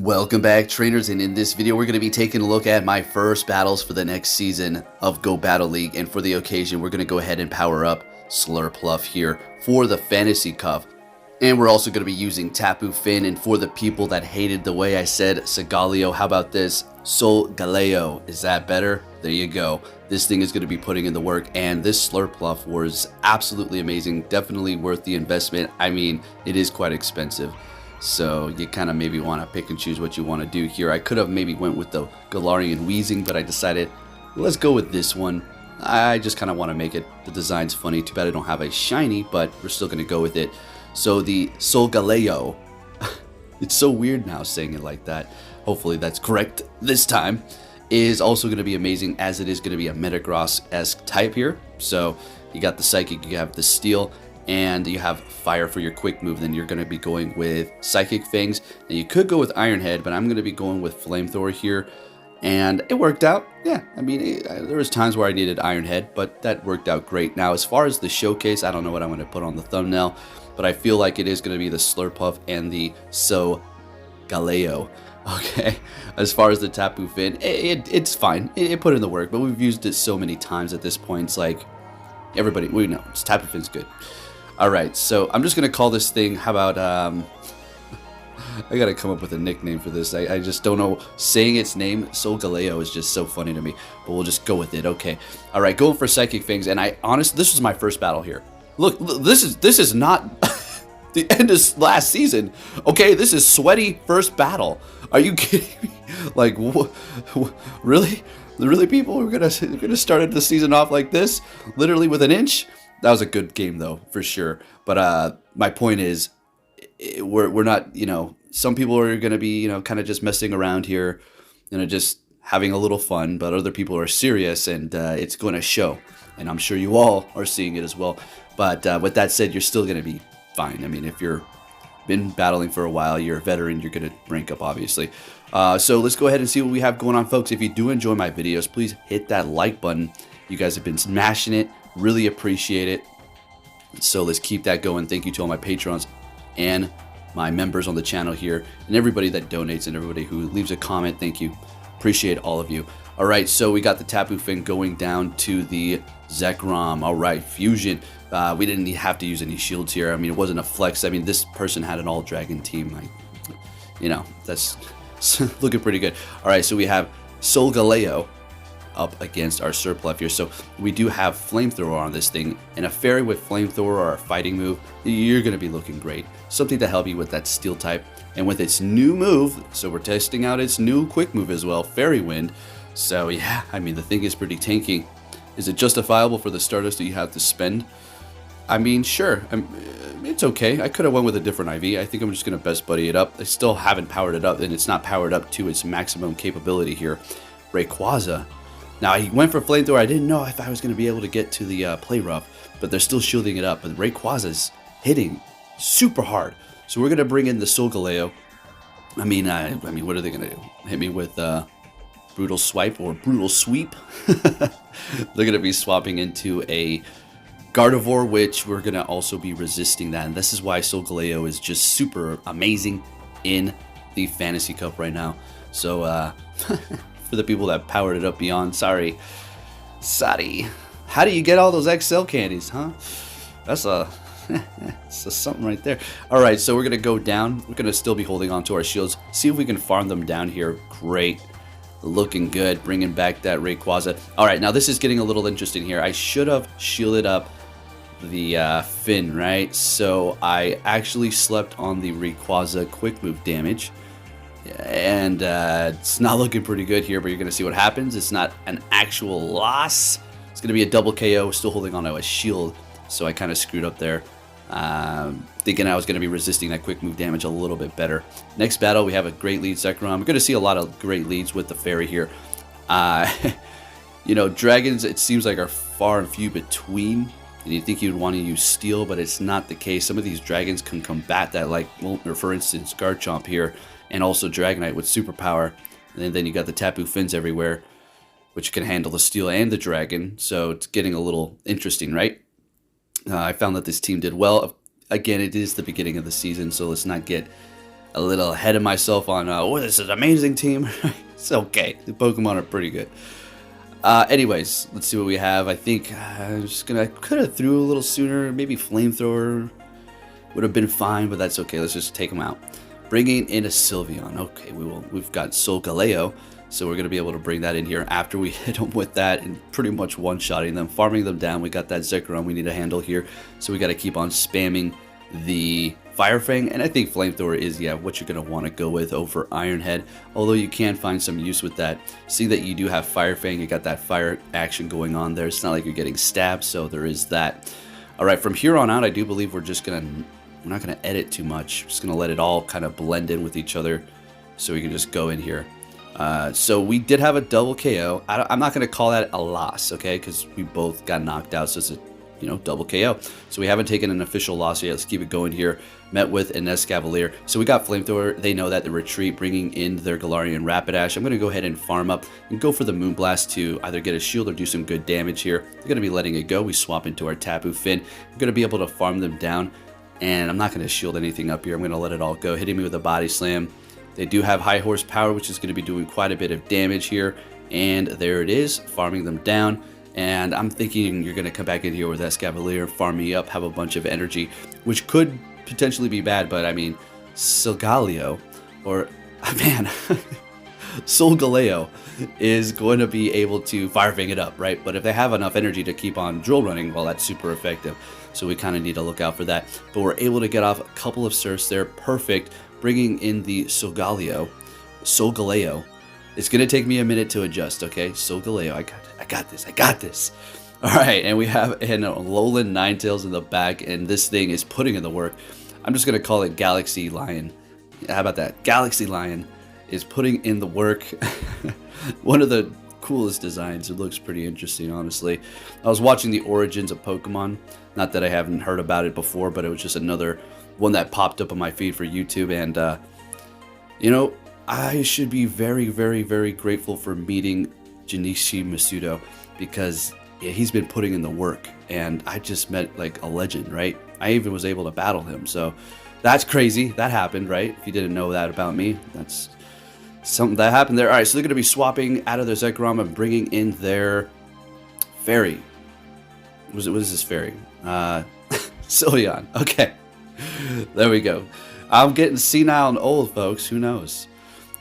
Welcome back, trainers, and in this video we're going to be taking a look at my first battles for the next season of Go Battle League, and for the occasion we're going to go ahead and power up SLURPUFF here for the Fantasy Cup. And we're also going to be using Tapu Fini, and for the people that hated the way I said Solgaleo, how about this? Solgaleo. Is that better? There you go. This thing is going to be putting in the work, and this SLURPUFF was absolutely amazing. Definitely worth the investment. I mean, it is quite expensive. So you kind of maybe want to pick and choose what you want to do here. I could have maybe went with the Galarian Weezing, but I decided let's go with this one. I just kind of want to make it. The design's funny. Too bad I don't have a shiny, but we're still going to go with it. So the Solgaleo, it's so weird now saying it like that. Hopefully that's correct this time. Is also going to be amazing, as it is going to be a Metagross-esque type here. So you got the Psychic, you have the Steel, and you have Fire for your quick move. Then you're going to be going with Psychic Fangs. And you could go with Iron Head, but I'm going to be going with Flamethrower here. And it worked out. Yeah, I mean, there was times where I needed Iron Head, but that worked out great. Now, as far as the showcase, I don't know what I'm going to put on the thumbnail, but I feel like it is going to be the SLURPUFF and the Solgaleo. Okay, as far as the Tapu Fini, it's fine. It put in the work, but we've used it so many times at this point. It's like, everybody, we know, Tapu Fini's good. Alright, so I'm just going to call this thing, how about, I gotta come up with a nickname for this. I just don't know. Saying its name, Solgaleo, is just so funny to me. But we'll just go with it. Okay. Alright, going for Psychic Fangs. And this was my first battle here. Look, this is not the end of last season. Okay, this is sweaty first battle. Are you kidding me? Like, really? Really, people? We're gonna start the season off like this? Literally with an inch? That was a good game, though, for sure. But my point is, we're not, you know, some people are going to be, you know, kind of just messing around here, you know, just having a little fun, but other people are serious, and it's going to show. And I'm sure you all are seeing it as well. But with that said, you're still going to be fine. I mean, if you're been battling for a while, you're a veteran, you're going to rank up, obviously. So let's go ahead and see what we have going on, folks. If you do enjoy my videos, please hit that like button. You guys have been smashing it. Really appreciate it. So let's keep that going. Thank you to all my patrons and my members on the channel here, and everybody that donates and everybody who leaves a comment. Thank you. Appreciate all of you. All right, so we got the Tapu Fini going down to the Zekrom. All right, Fusion. We didn't have to use any shields here. I mean, it wasn't a flex. I mean, this person had an all-dragon team. Like, you know, that's looking pretty good. All right, so we have Solgaleo up against our SLURPUFF here. So we do have Flamethrower on this thing, and a Fairy with Flamethrower or a fighting move, you're going to be looking great. Something to help you with that Steel type, and with its new move, so we're testing out its new quick move as well, Fairy Wind. So yeah, I mean, the thing is pretty tanky. Is it justifiable for the Stardust that you have to spend? I mean, sure, it's okay. I could have went with a different IV. I think I'm just going to best buddy it up. I still haven't powered it up, and it's not powered up to its maximum capability here. Rayquaza. Now, I went for Flamethrower. I didn't know if I was going to be able to get to the Play Rough, but they're still shielding it up. But Rayquaza's hitting super hard. So we're going to bring in the Solgaleo. I mean, what are they going to do? Hit me with Brutal Swipe or Brutal Sweep? They're going to be swapping into a Gardevoir, which we're going to also be resisting that. And this is why Solgaleo is just super amazing in the Fantasy Cup right now. So, for the people that powered it up beyond, sorry. How do you get all those XL candies, huh? That's something right there. All right, so we're gonna go down. We're gonna still be holding on to our shields. See if we can farm them down here. Great, looking good. Bringing back that Rayquaza. All right, now this is getting a little interesting here. I should have shielded up the Finn, right? So I actually slept on the Rayquaza quick move damage. And it's not looking pretty good here, but you're going to see what happens. It's not an actual loss. It's going to be a double KO, still holding on to a shield. So I kind of screwed up there. Thinking I was going to be resisting that quick move damage a little bit better. Next battle, we have a great lead Zekrom. We're going to see a lot of great leads with the Fairy here. You know, dragons, it seems like, are far and few between. And you think you'd want to use Steel, but it's not the case. Some of these dragons can combat that, like, well, for instance, Garchomp here. And also Dragonite with superpower. And then you got the Tapu Fins everywhere, which can handle the Steel and the Dragon. So it's getting a little interesting, right? I found that this team did well. Again, it is the beginning of the season, so let's not get a little ahead of myself on, oh, this is an amazing team. It's okay. The Pokemon are pretty good. Anyways, let's see what we have. I think I'm just gonna, I could have threw a little sooner. Maybe Flamethrower would have been fine, but that's okay. Let's just take them out. Bringing in a Sylveon. Okay, we've got Solgaleo, so we're gonna be able to bring that in here after we hit them with that and pretty much one-shotting them, farming them down. We got that Zekrom we need to handle here, so we got to keep on spamming the Fire Fang, and I think Flamethrower is, yeah, what you're going to want to go with over Iron Head, although you can find some use with that. See that you do have Fire Fang, you got that fire action going on there. It's not like you're getting stabbed, so there is that. Alright, from here on out, I do believe we're not going to edit too much. Just going to let it all kind of blend in with each other, so we can just go in here. So we did have a double KO. I'm not going to call that a loss, okay, because we both got knocked out, so it's a, you know, double KO. So we haven't taken an official loss yet. Let's keep it going here. Met with an Escavalier. So we got Flamethrower. They know that the retreat, bringing in their Galarian Rapidash. I'm going to go ahead and farm up and go for the Moonblast to either get a shield or do some good damage here. They're going to be letting it go. We swap into our Tapu Finn. We're going to be able to farm them down. And I'm not going to shield anything up here. I'm going to let it all go. Hitting me with a Body Slam. They do have high horsepower, which is going to be doing quite a bit of damage here. And there it is, farming them down. And I'm thinking you're going to come back in here with Escavalier, farm me up, have a bunch of energy, which could potentially be bad, but I mean, Solgaleo, or, man, Solgaleo is going to be able to Fire Fang it up, right? But if they have enough energy to keep on drill running, well, that's super effective. So we kind of need to look out for that. But we're able to get off a couple of surfs there. Perfect. Bringing in the Solgaleo. It's going to take me a minute to adjust, okay? Solgaleo, I got this. All right, and we have an Alolan Ninetales in the back, and this thing is putting in the work. I'm just going to call it Galaxy Lion. How about that? Galaxy Lion is putting in the work. One of the coolest designs. It looks pretty interesting, honestly. I was watching the Origins of Pokemon. Not that I haven't heard about it before, but it was just another one that popped up on my feed for YouTube, and, you know, I should be very, very, very grateful for meeting Junichi Masudo, because yeah, he's been putting in the work, and I just met like a legend, right? I even was able to battle him, so that's crazy. That happened, right? If you didn't know that about me, that's something that happened there. All right, so they're going to be swapping out of their Zekrom and bringing in their fairy. What is this fairy? Sylveon. Okay, there we go. I'm getting senile and old, folks. Who knows?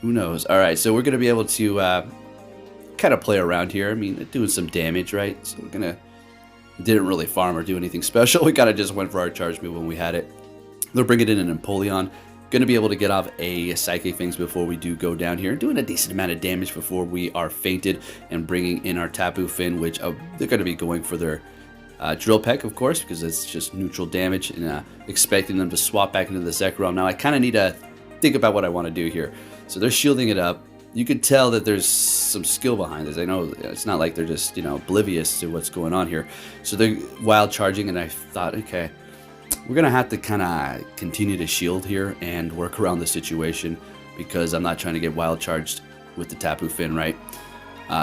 Who knows? All right, so we're going to be able to kind of play around here. I mean, doing some damage, right? So we're going to... Didn't really farm or do anything special. We kind of just went for our charge move when we had it. They're bringing in an Empoleon. Going to be able to get off a Psychic Things before we do go down here. Doing a decent amount of damage before we are fainted. And bringing in our Tapu Finn, which they're going to be going for their Drill Peck, of course, because it's just neutral damage. And expecting them to swap back into the Zekrom. Now, I kind of need to think about what I want to do here. So they're shielding it up. You could tell that there's some skill behind this. I know it's not like they're just, you know, oblivious to what's going on here. So they're wild charging, and I thought, okay, we're going to have to kind of continue to shield here and work around the situation, because I'm not trying to get wild charged with the Tapu Finn, right?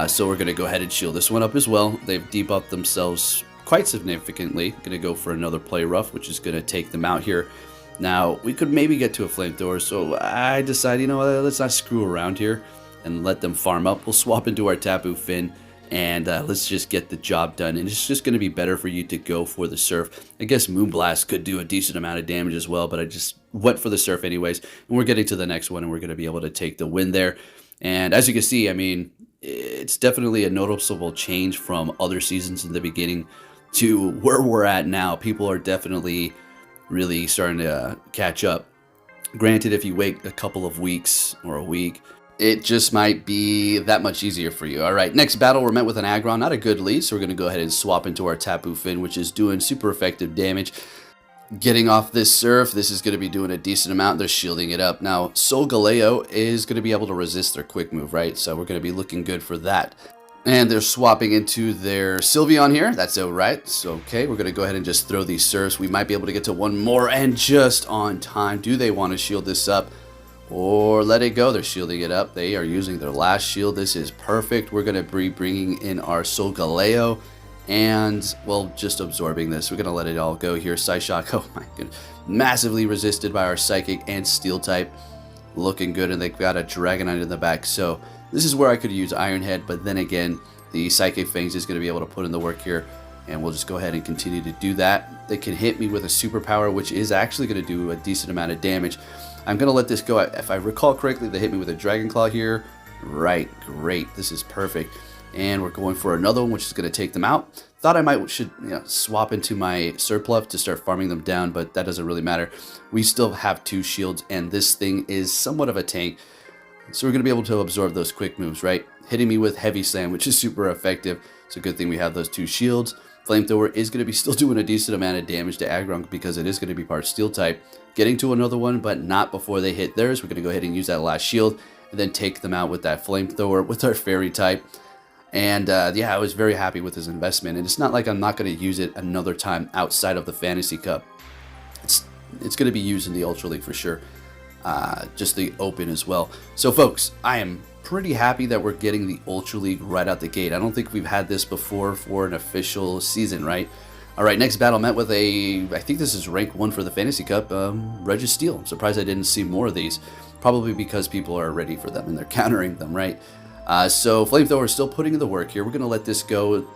So we're going to go ahead and shield this one up as well. They've debuffed themselves quite significantly. Going to go for another Play Rough, which is going to take them out here. Now, we could maybe get to a Flamethrower, so I decided, you know what, let's not screw around here and let them farm up. We'll swap into our Tapu Finn, and let's just get the job done. And it's just going to be better for you to go for the Surf. I guess Moonblast could do a decent amount of damage as well, but I just went for the Surf anyways. And we're getting to the next one, and we're going to be able to take the win there. And as you can see, I mean, it's definitely a noticeable change from other seasons in the beginning to where we're at now. People are definitely really starting to catch up. Granted, if you wait a couple of weeks or a week, it just might be that much easier for you. All right, next battle, we're met with an Aggron. Not a good lead, so we're going to go ahead and swap into our Tapu Finn, which is doing super effective damage. Getting off this Surf, this is going to be doing a decent amount. They're shielding it up. Now, Solgaleo is going to be able to resist their quick move, right? So we're going to be looking good for that. And they're swapping into their Sylveon here. That's alright. So, okay, we're going to go ahead and just throw these Surfs. We might be able to get to one more, and just on time. Do they want to shield this up or let it go? They're shielding it up. They are using their last shield. This is perfect. We're going to be bringing in our Solgaleo and, well, just absorbing this. We're going to let it all go here. Psyshock, oh my goodness. Massively resisted by our Psychic and Steel type. looking good, and they've got a Dragonite in the back. So this is where I could use Iron Head, but then again, the Psychic Fangs is going to be able to put in the work here, and we'll just go ahead and continue to do that. They can hit me with a superpower, which is actually going to do a decent amount of damage. I'm going to let this go. If I recall correctly, they hit me with a Dragon Claw here. Right, great. This is perfect. And we're going for another one, which is going to take them out. Thought I should swap into my Surpluff to start farming them down, but that doesn't really matter. We still have 2 shields, and this thing is somewhat of a tank. So we're going to be able to absorb those quick moves, right? Hitting me with Heavy Slam, which is super effective. It's a good thing we have those 2 shields. Flamethrower is going to be still doing a decent amount of damage to Aggron because it is going to be part Steel type. Getting to another one, but not before they hit theirs. We're going to go ahead and use that last shield and then take them out with that Flamethrower with our Fairy type. And yeah, I was very happy with his investment. And it's not like I'm not going to use it another time outside of the Fantasy Cup. It's going to be used in the Ultra League for sure. Just the Open as well. So folks, I am pretty happy that we're getting the Ultra League right out the gate. I don't think we've had this before for an official season, right? All right, next battle met with I think this is rank 1 for the Fantasy Cup, Registeel. I'm surprised I didn't see more of these. Probably because people are ready for them and they're countering them, right? So Flamethrower is still putting in the work here. We're going to let this go.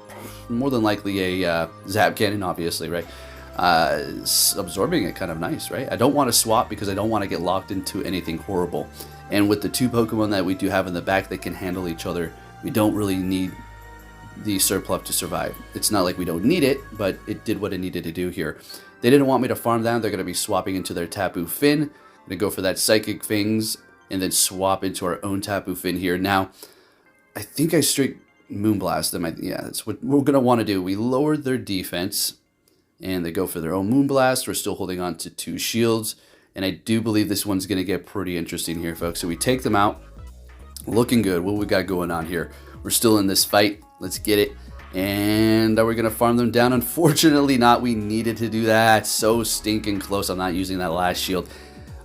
More than likely a Zap Cannon, obviously, right? Absorbing it kind of nice, right? I don't want to swap because I don't want to get locked into anything horrible. And with the 2 Pokemon that we do have in the back, they can handle each other. We don't really need the Surpluff to survive. It's not like we don't need it, but it did what it needed to do here. They didn't want me to farm down. They're going to be swapping into their Tapu Finn. I'm going to go for that Psychic Fangs and then swap into our own Tapu Finn here. Now, I think I straight Moonblast them. Yeah, that's what we're going to want to do. We lowered their defense, and they go for their own Moonblast. We're still holding on to 2 shields, and I do believe this one's going to get pretty interesting here, folks. So we take them out. Looking good. What we got going on here? We're still in this fight. Let's get it. And are we going to farm them down? Unfortunately not. We needed to do that. So stinking close. I'm not using that last shield.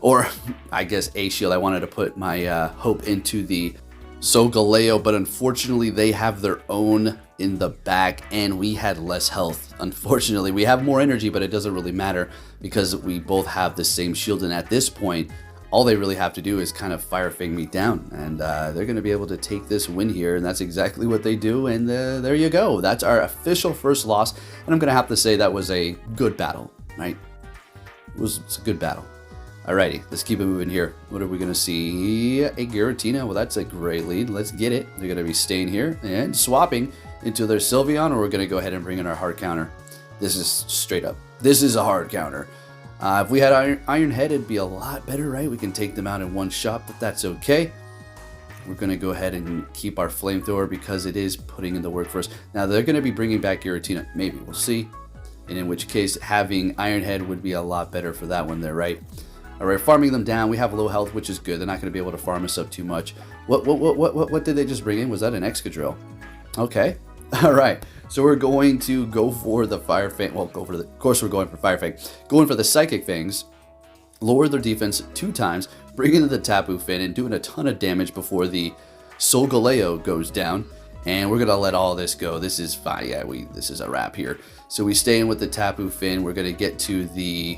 Or, I guess, a shield. I wanted to put my hope into the Solgaleo, but unfortunately they have their own in the back, and we had less health. Unfortunately, we have more energy, but it doesn't really matter because we both have the same shield, and at this point, all they really have to do is kind of Fire Fang me down, and they're going to be able to take this win here, and that's exactly what they do, and there you go. That's our official first loss, and I'm going to have to say that was a good battle, right? It's a good battle. Alrighty, let's keep it moving here. What are we going to see? A Giratina. Well, that's a great lead. Let's get it. They're going to be staying here and swapping into their Sylveon, or we're going to go ahead and bring in our hard counter. This is straight up. This is a hard counter. If we had Iron Head, it'd be a lot better, right? We can take them out in one shot, but that's okay. We're going to go ahead and keep our Flamethrower because it is putting in the work for us. Now, they're going to be bringing back Giratina. Maybe. We'll see. And in which case, having Iron Head would be a lot better for that one there, right? All right, farming them down. We have low health, which is good. They're not going to be able to farm us up too much. What did they just bring in? Was that an Excadrill? Okay. All right. So we're going to go for the Fire Fang. Well, of course we're going for Fire Fang. Going for the Psychic Fangs. Lower their defense 2 times. Bring in the Tapu Finn and doing a ton of damage before the Solgaleo goes down. And we're going to let all this go. This is fine. Yeah, this is a wrap here. So we stay in with the Tapu Finn. We're going to get to the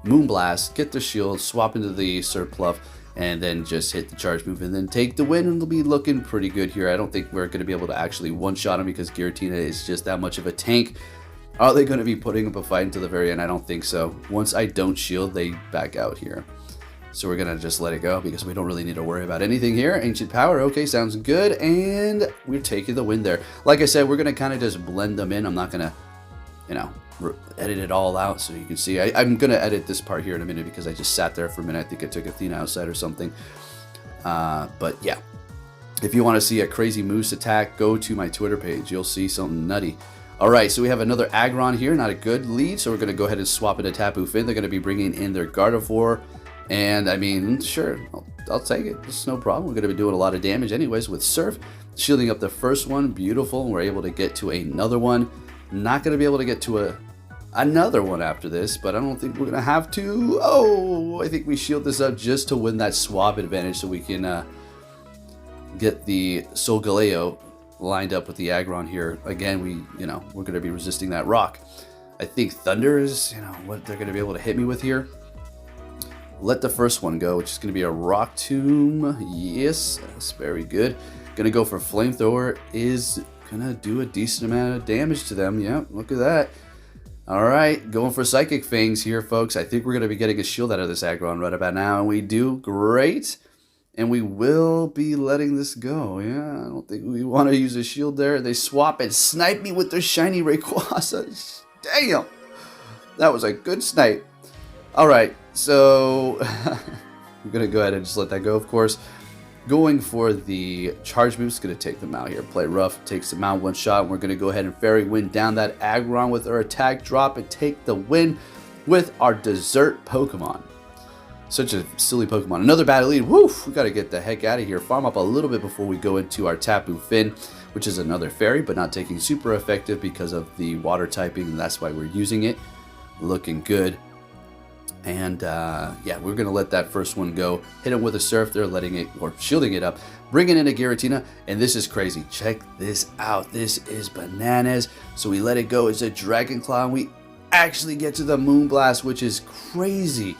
Moonblast, get the shield, swap into the Surpluff, and then just hit the charge move and then take the win, and it'll be looking pretty good here. I don't think we're going to be able to actually one-shot him because Giratina is just that much of a tank. Are they going to be putting up a fight until the very end? I don't think so. Once I don't shield, they back out here. So we're going to just let it go because we don't really need to worry about anything here. Ancient Power, okay, sounds good, and we're taking the win there. Like I said, we're going to kind of just blend them in. I'm not going to, edit it all out so you can see. I'm going to edit this part here in a minute because I just sat there for a minute. I think I took Athena outside or something. But yeah, if you want to see a crazy moose attack, go to my Twitter page. You'll see something nutty. All right, so we have another Aggron here. Not a good lead, so we're going to go ahead and swap into Tapu Finn. They're going to be bringing in their Gardevoir. And, I mean, sure, I'll take it. It's no problem. We're going to be doing a lot of damage anyways with Surf. Shielding up the first one. Beautiful. We're able to get to another one. Not going to be able to get to another one after this, but I don't think we're going to have to. Oh, I think we shield this up just to win that swap advantage so we can get the Solgaleo lined up with the Aggron here. Again, we're going to be resisting that rock. I think Thunder is, what they're going to be able to hit me with here. let the first one go, which is going to be a Rock Tomb. Yes, that's very good. Going to go for Flamethrower. Is going to do a decent amount of damage to them. Yeah, look at that. All right, going for Psychic Fangs here, folks. I think we're going to be getting a shield out of this Aggron right about now, and we do. Great. And we will be letting this go. Yeah, I don't think we want to use a shield there. They swap and snipe me with their shiny Rayquaza. Damn. That was a good snipe. All right, so I'm going to go ahead and just let that go, of course. Going for the charge move is going to take them out here. Play rough, takes them out one shot. And we're going to go ahead and Fairy Wind down that Aggron with our attack drop and take the win with our Desert Pokemon. Such a silly Pokemon. Another battle lead. Woof! We got to get the heck out of here. Farm up a little bit before we go into our Tapu Finn, which is another fairy, but not taking super effective because of the water typing, and that's why we're using it. Looking good. And yeah, we're going to let that first one go. Hit him with a Surf. They're letting it, or shielding it up. Bringing in a Giratina, and this is crazy. Check this out. This is bananas. So we let it go. It's a Dragon Claw, and we actually get to the Moonblast, which is crazy.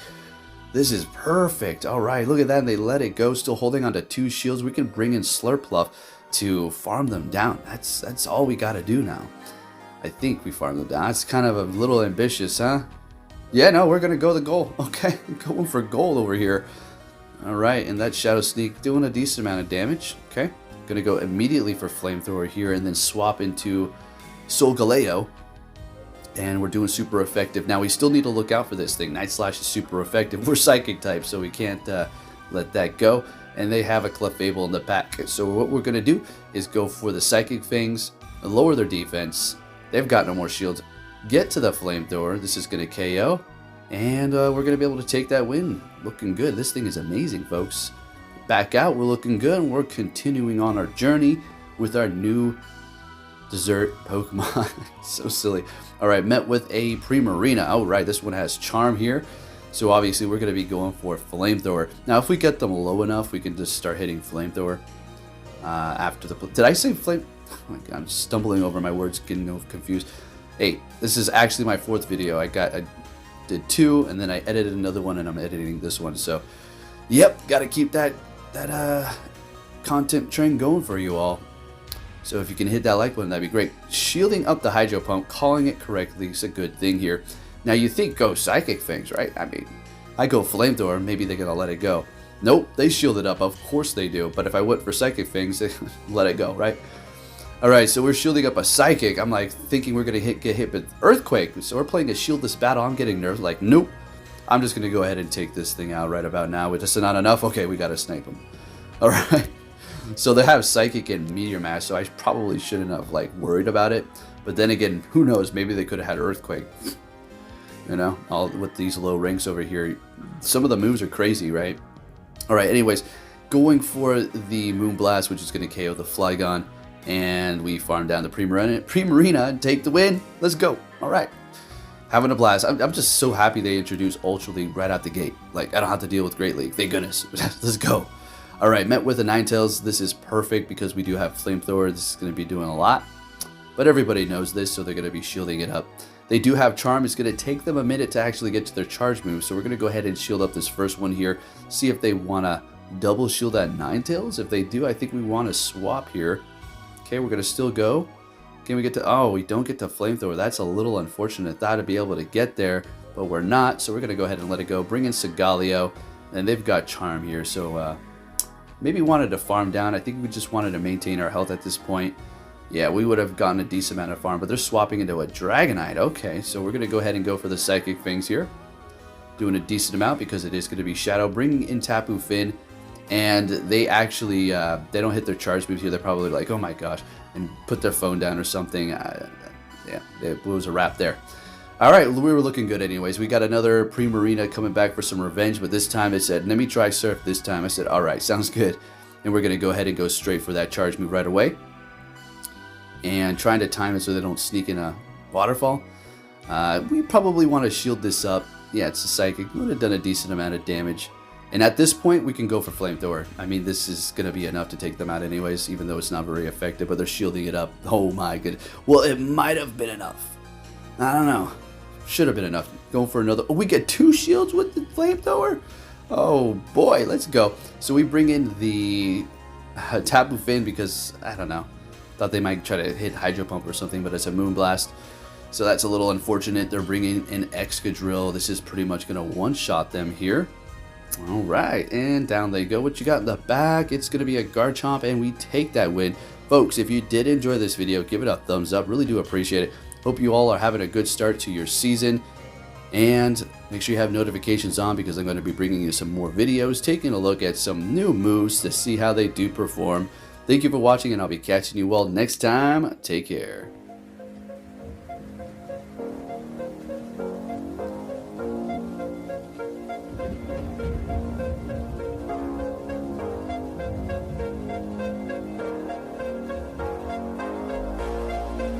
This is perfect. All right, look at that. And they let it go, still holding on to 2 shields. We can bring in Slurpuff to farm them down. That's all we got to do now. I think we farm them down. That's kind of a little ambitious, huh? Yeah, no, we're going to go the goal. Okay, going for gold over here. All right, and that Shadow Sneak doing a decent amount of damage. Okay, going to go immediately for Flamethrower here and then swap into Solgaleo. And we're doing super effective. Now, we still need to look out for this thing. Night Slash is super effective. We're Psychic type, so we can't let that go. And they have a Clefable in the back. So what we're going to do is go for the Psychic Fangs, lower their defense. They've got no more shields. Get to the Flamethrower. This is going to KO. And we're going to be able to take that win. Looking good. This thing is amazing, folks. Back out. We're looking good. And we're continuing on our journey with our new Desert Pokemon. So silly. All right, met with a Primarina. Oh, right, this one has Charm here. So obviously we're going to be going for Flamethrower. Now, if we get them low enough, we can just start hitting Flamethrower after the... Did I say Flame... Oh my God, I'm stumbling over my words, getting confused. Hey, this is actually my 4th video. I did 2, and then I edited another one, and I'm editing this one. So, yep, got to keep that content train going for you all. So if you can hit that like button, that'd be great. Shielding up the Hydro Pump, calling it correctly is a good thing here. Now you think go Psychic Fangs, right? I mean, I go Flamethrower, maybe they're going to let it go. Nope, they shield it up. Of course they do. But if I went for Psychic Fangs, they let it go, right? All right, so we're shielding up a Psychic. I'm like thinking we're going to get hit with Earthquake. So we're playing a shieldless battle. I'm getting nerfed. Like, nope. I'm just going to go ahead and take this thing out right about now. It's just not enough. Okay, we got to snipe him. All right. So they have Psychic and Meteor Mash, so I probably shouldn't have like worried about it. But then again, who knows? Maybe they could have had Earthquake. You know, all with these low ranks over here. Some of the moves are crazy, right? All right, anyways, going for the Moonblast, which is going to KO the Flygon. And we farm down the Primarina and take the win. Let's go. All right. Having a blast. I'm just so happy they introduced Ultra League right out the gate. Like, I don't have to deal with Great League. Thank goodness. Let's go. All right, met with a Ninetales. This is perfect because we do have Flamethrower. This is going to be doing a lot. But everybody knows this, so they're going to be shielding it up. They do have Charm. It's going to take them a minute to actually get to their charge move. So we're going to go ahead and shield up this first one here. See if they want to double shield that Ninetales. If they do, I think we want to swap here. Okay, we're going to still go. Can we get to... Oh, we don't get to Flamethrower. That's a little unfortunate. Thought I'd be able to get there, but we're not. So we're going to go ahead and let it go. Bring in Solgaleo. And they've got Charm here, so... maybe wanted to farm down. I think we just wanted to maintain our health at this point. Yeah, we would have gotten a decent amount of farm, but they're swapping into a Dragonite. Okay, so we're going to go ahead and go for the Psychic Fangs here. Doing a decent amount because it is going to be Shadow. Bringing in Tapu Finn, and they actually, they don't hit their charge moves here. They're probably like, oh my gosh, and put their phone down or something. Yeah, it was a wrap there. All right, we were looking good anyways. We got another Primarina coming back for some revenge, but this time it said, let me try Surf this time. I said, all right, sounds good. And we're going to go ahead and go straight for that charge move right away. And trying to time it so they don't sneak in a waterfall. We probably want to shield this up. Yeah, it's a Psychic. We would have done a decent amount of damage. And at this point, we can go for Flamethrower. I mean, this is going to be enough to take them out anyways, even though it's not very effective, but they're shielding it up. Oh my goodness. Well, it might have been enough. I don't know. Should have been enough. Going for another. Oh, we get 2 shields with the Flamethrower? Oh boy, let's go. So we bring in the Tapu Finn because, I don't know, thought they might try to hit Hydro Pump or something, but it's a Moonblast. So that's a little unfortunate. They're bringing in Excadrill. This is pretty much going to one-shot them here. All right, and down they go. What you got in the back? It's going to be a Garchomp, and we take that win. Folks, if you did enjoy this video, give it a thumbs up. Really do appreciate it. Hope you all are having a good start to your season. And make sure you have notifications on because I'm going to be bringing you some more videos, taking a look at some new moves to see how they do perform. Thank you for watching, and I'll be catching you all next time. Take care.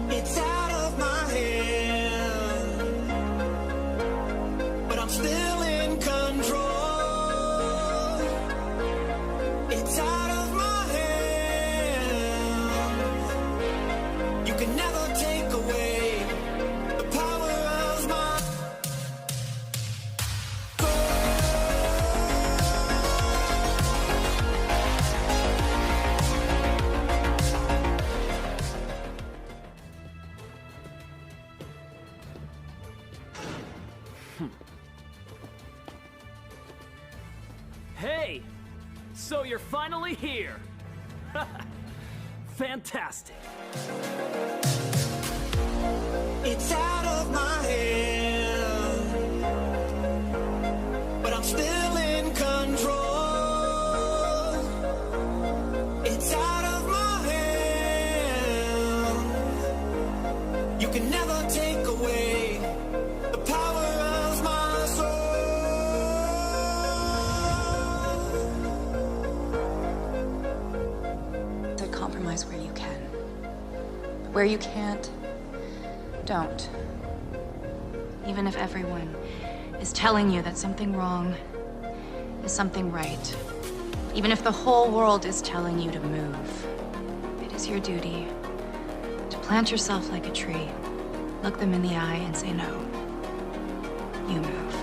It's out of my hand, but I'm still in control. It's out of my hand. You can never take away the power of my Hey! So you're finally here! Fantastic! It's out of my hand, but I'm still in control. It's out of my hand. You can never take away the power of my soul. So compromise where you can. Where you can't, don't. Even if everyone is telling you that something wrong is something right. Even if the whole world is telling you to move, it is your duty to plant yourself like a tree, look them in the eye and say no. You move.